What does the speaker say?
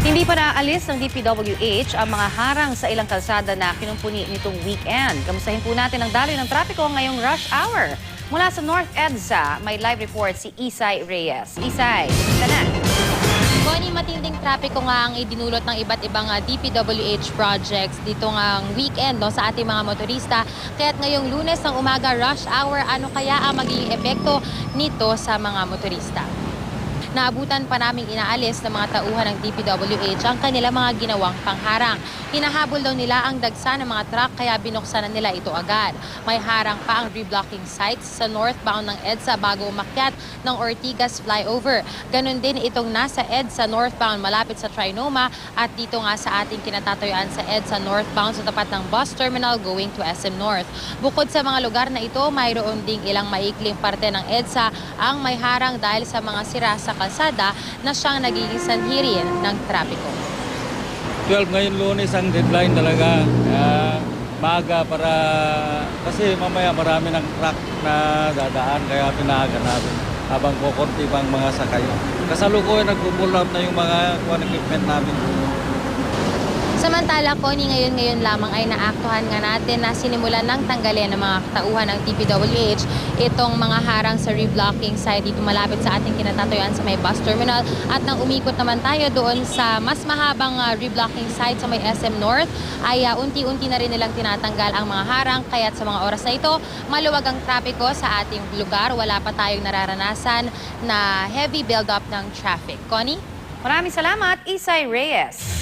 Hindi pa naalis ng DPWH ang mga harang sa ilang kalsada na kinumpuni nitong weekend. Kamustahin po natin ang daloy ng trapiko ngayong rush hour. Mula sa North EDSA, may live report si Isay Reyes. Isay, kumusta na? Connie, matinding trapiko nga ang idinulot ng iba't ibang DPWH projects dito ngang weekend sa ating mga motorista. Kaya't ngayong Lunes ng umaga rush hour, ano kaya ang magiging epekto nito sa mga motorista? Naabutan pa naming inaalis ng mga tauhan ng DPWH ang kanilang mga ginawang pangharang. Hinahabol daw nila ang dagsa ng mga truck kaya binuksan na nila ito agad. May harang pa ang reblocking sites sa northbound ng EDSA bago umakyat ng Ortigas flyover. Ganon din itong nasa EDSA northbound malapit sa Trinoma at dito nga sa ating kinatatayuan sa EDSA northbound sa tapat ng bus terminal going to SM North. Bukod sa mga lugar na ito, mayroon ding ilang maikling parte ng EDSA ang may harang dahil sa mga sira sa kalsada na siyang nagiging sanhi rin ng trapiko. 12 ngayon Lunes ang deadline talaga. Maaga para kasi mamaya marami ng truck na dadaan kaya pinahaga natin habang kukunti pang mga sakay. Kasalukuyan nagpupulap na yung mga equipment namin. Samantala, Connie, ngayon lamang ay naaktuhan nga natin na sinimulan ng tanggalin ng mga tauhan ng DPWH itong mga harang sa reblocking site dito malapit sa ating kinatatayuan sa may bus terminal. At nang umikot naman tayo doon sa mas mahabang reblocking site sa may SM North, ay unti-unti na rin nilang tinatanggal ang mga harang. Kaya't sa mga oras na ito, maluwag ang trapiko sa ating lugar. Wala pa tayong nararanasan na heavy build-up ng traffic. Connie? Maraming salamat, Isay Reyes.